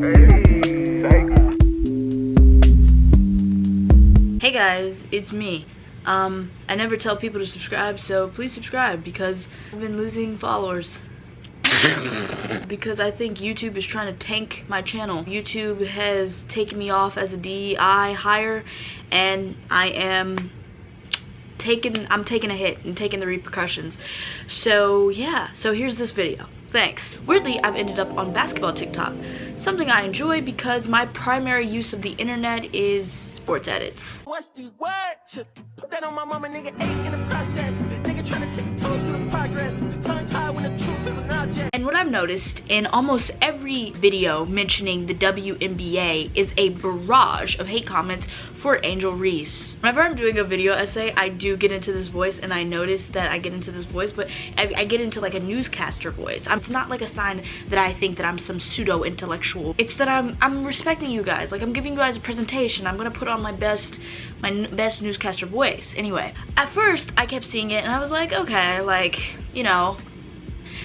Hey guys, it's me. I never tell people to subscribe, so please subscribe because I've been losing followers. Because I think YouTube is trying to tank my channel. YouTube has taken me off as a DEI hire, and I'm taking a hit and taking the repercussions. So yeah, so here's this video. Thanks. Weirdly, I've ended up on basketball TikTok, something I enjoy because my primary use of the internet is sports edits. What's the word? Put that on my mama, nigga, ain't in the process. Nigga trying to take a toll through the progress. Tongue tied when the truth is an object. And what I've noticed in almost every video mentioning the WNBA is a barrage of hate comments for Angel Reese. Whenever I'm doing a video essay, I do get into this voice, and I notice that I get into this voice, but I get into like a newscaster voice. It's not like a sign that I think that I'm some pseudo-intellectual. It's that I'm respecting you guys. Like, I'm giving you guys a presentation. I'm gonna put on my best newscaster voice. Anyway, at first I kept seeing it and I was like, okay, like, you know,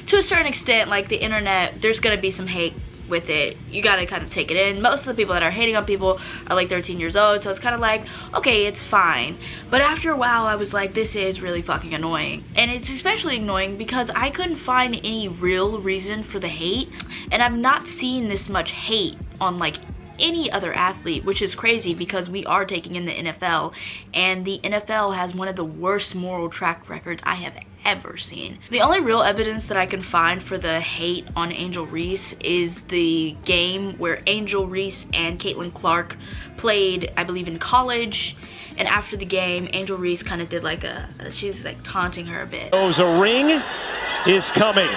to a certain extent, like the internet, there's gonna be some hate with it. You gotta kind of take it in. Most of the people that are hating on people are like 13 years old, so it's kind of like, okay, it's fine. But after a while I was like, this is really fucking annoying. And it's especially annoying because I couldn't find any real reason for the hate, and I've not seen this much hate on like any other athlete, which is crazy because we are taking in the NFL, and the NFL has one of the worst moral track records I have ever seen. The only real evidence that I can find for the hate on Angel Reese is the game where Angel Reese and Caitlin Clark played, I believe, in college. And after the game, Angel Reese kind of did like she's like taunting her a bit. A ring is coming.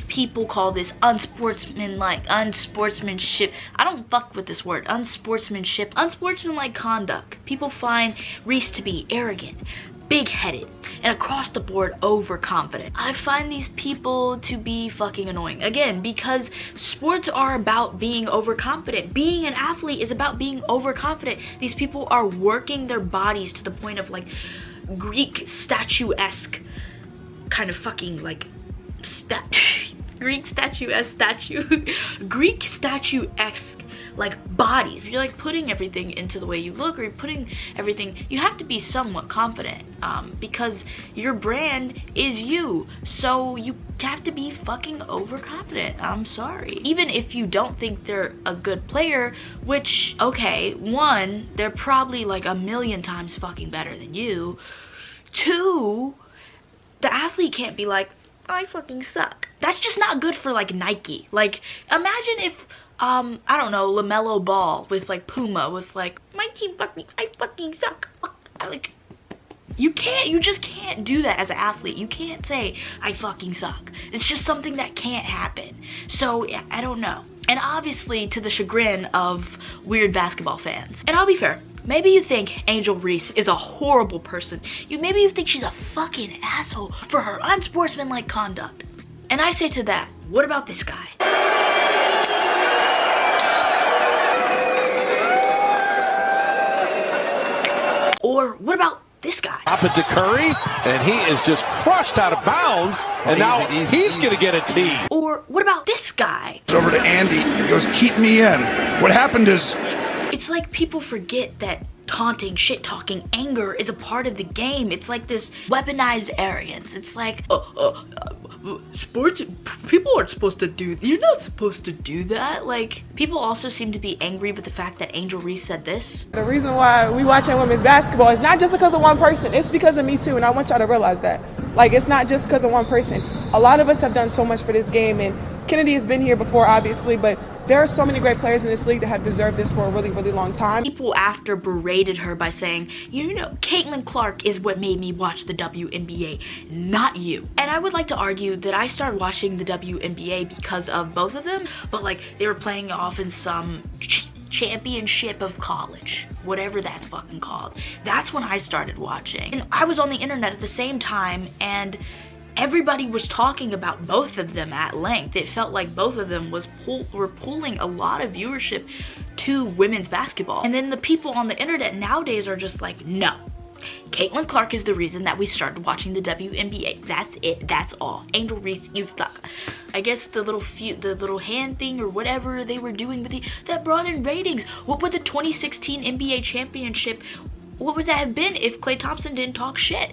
People call this unsportsmanship. I don't fuck with this word, unsportsmanship, unsportsmanlike conduct. People find Reese to be arrogant, big-headed, and across the board overconfident. I find these people to be fucking annoying. Again, because sports are about being overconfident. Being an athlete is about being overconfident. These people are working their bodies to the point of like Greek statuesque kind of fucking like Greek statuesque like bodies. You're like putting everything into the way you look, or you're putting everything, you have to be somewhat confident because your brand is you, so you have to be fucking overconfident. I'm sorry. Even if you don't think they're a good player, which, okay, one, they're probably like a million times fucking better than you. Two, the athlete can't be like, I fucking suck. That's just not good for like Nike. Like, imagine if I don't know, LaMelo Ball with like Puma was like, my team I fucking suck. You just can't do that as an athlete. You can't say I fucking suck. It's just something that can't happen. So I don't know. And obviously to the chagrin of weird basketball fans. And I'll be fair, maybe you think Angel Reese is a horrible person. Maybe you think she's a fucking asshole for her unsportsmanlike conduct. And I say to that, what about this guy? Or what about this guy? Up it to Curry, and he is just crushed out of bounds, and now he's going to get a tee. Or what about this guy? Over to Andy, he goes, keep me in. What happened is... It's like people forget that taunting, shit-talking, anger is a part of the game. It's like this weaponized arrogance. It's like, sports, people aren't supposed to do, you're not supposed to do that. Like, people also seem to be angry with the fact that Angel Reese said this. The reason why we watching women's basketball is not just because of one person, it's because of me too, and I want y'all to realize that. Like, it's not just because of one person. A lot of us have done so much for this game, and Kennedy has been here before, obviously, but there are so many great players in this league that have deserved this for a really, really long time. People after berated her by saying, you know, Caitlin Clark is what made me watch the WNBA, not you. And I would like to argue that I started watching the WNBA because of both of them, but like they were playing off in some championship of college, whatever that's fucking called. That's when I started watching. And I was on the internet at the same time, and everybody was talking about both of them at length. It felt like both of them were pulling a lot of viewership to women's basketball. And then the people on the internet nowadays are just like, no, Caitlin Clark is the reason that we started watching the WNBA. That's it. That's all. Angel Reese, you suck. I guess the little hand thing or whatever they were doing with that brought in ratings. What would the 2016 NBA championship, what would that have been if Klay Thompson didn't talk shit?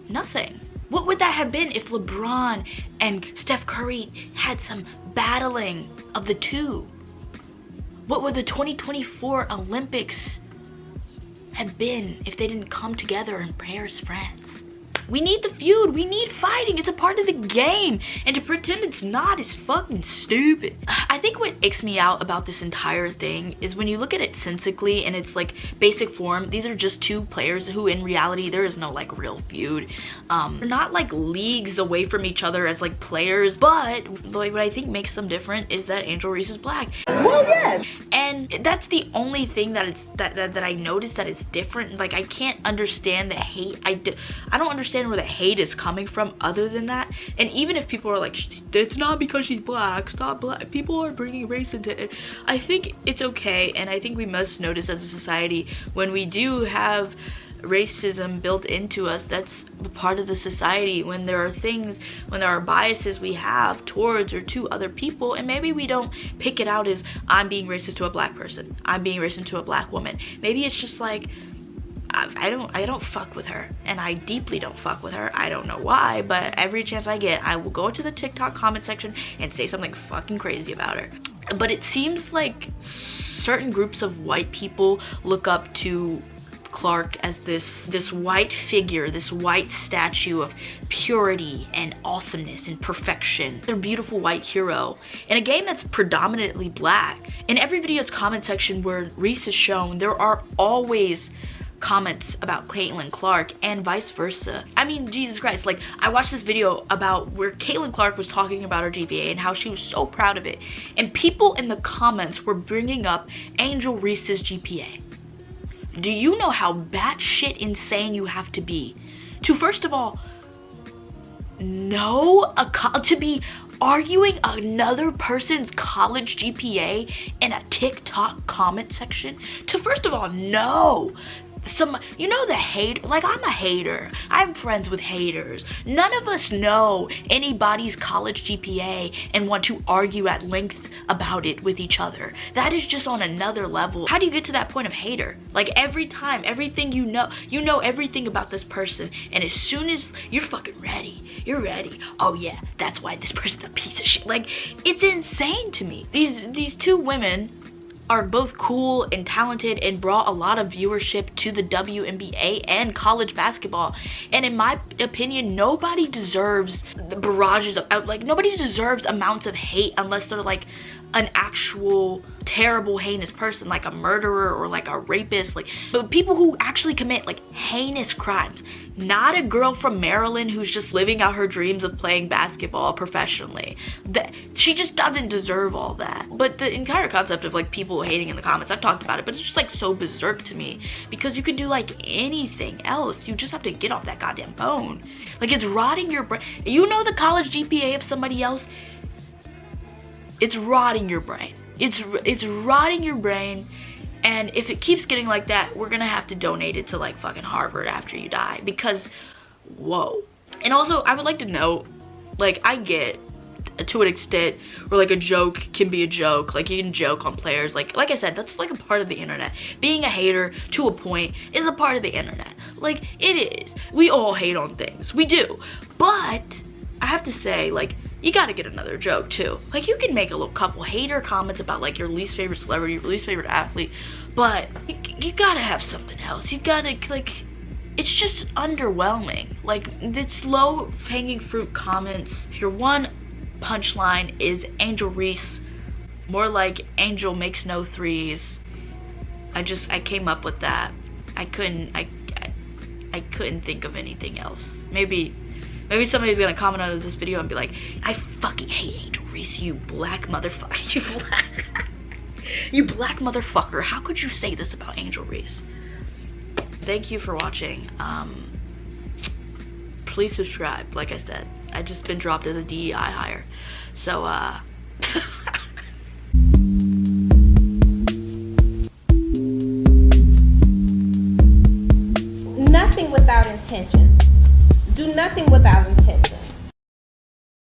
Nothing. What would that have been if LeBron and Steph Curry had some battling of the two? What would the 2024 Olympics have been if they didn't come together and play as friends? We need the feud. We need fighting. It's a part of the game. And to pretend it's not is fucking stupid. I think what icks me out about this entire thing is when you look at it sensically and it's like basic form, these are just two players who in reality, there is no like real feud. They're not like leagues away from each other as like players, but like what I think makes them different is that Angel Reese is black. Well, yes. And that's the only thing that I noticed that is different. Like I can't understand the hate. I don't understand where the hate is coming from other than that. And even if people are like, it's not because she's black, stop black, people are bringing race into it, I think it's okay. And I think we must notice as a society when we do have racism built into us, that's a part of the society. When there are things, when there are biases we have towards or to other people, and maybe we don't pick it out as I'm being racist to a black person, I'm being racist to a black woman. Maybe it's just like I don't fuck with her, and I deeply don't fuck with her. I don't know why, but every chance I get, I will go into the TikTok comment section and say something fucking crazy about her. But it seems like certain groups of white people look up to Clark as this white figure, this white statue of purity and awesomeness and perfection. Their beautiful white hero in a game that's predominantly black. In every video's comment section where Reese is shown, there are always comments about Caitlin Clark and vice versa. I mean, Jesus Christ, like I watched this video about where Caitlin Clark was talking about her GPA and how she was so proud of it, and people in the comments were bringing up Angel Reese's GPA. Do you know how batshit insane you have to be to, first of all, know to be arguing another person's college GPA in a TikTok comment section? To first of all know you know, the hate, like I'm a hater, I'm friends with haters. None of us know anybody's college GPA and want to argue at length about it with each other. That is just on another level. How do you get to that point of hater? Like every time, everything you know everything about this person, and as soon as you're fucking ready, you're ready. Oh yeah, that's why this person's a piece of shit. Like, it's insane to me. These two women are both cool and talented and brought a lot of viewership to the WNBA and college basketball. And in my opinion, nobody deserves the barrages of, like, nobody deserves amounts of hate unless they're like an actual terrible heinous person, like a murderer or like a rapist, like, but people who actually commit like heinous crimes. Not a girl from Maryland who's just living out her dreams of playing basketball professionally. That she just doesn't deserve all that. But the entire concept of like people hating in the comments, I've talked about it, but it's just like so berserk to me because you can do like anything else. You just have to get off that goddamn phone. Like, it's rotting your brain. You know the college GPA of somebody else? It's rotting your brain. It's rotting your brain. And if it keeps getting like that, we're gonna have to donate it to like fucking Harvard after you die, because whoa. And also, I would like to note, like, I get to an extent where like a joke can be a joke, like you can joke on players, like I said, that's like a part of the internet. Being a hater to a point is a part of the internet. Like, it is. We all hate on things, we do. But I have to say, like, you gotta get another joke too. Like, you can make a little couple hater comments about like your least favorite celebrity, your least favorite athlete, but you gotta have something else. You gotta, like, it's just underwhelming. Like, it's low hanging fruit comments. Your one punchline is Angel Reese, more like Angel makes no threes. I came up with that. I couldn't think of anything else. Maybe somebody's gonna comment under this video and be like, I fucking hate Angel Reese, you black motherfucker. You black motherfucker. How could you say this about Angel Reese? Thank you for watching. Please subscribe. Like I said, I just been dropped as a DEI hire. So, intention. Do nothing without intention.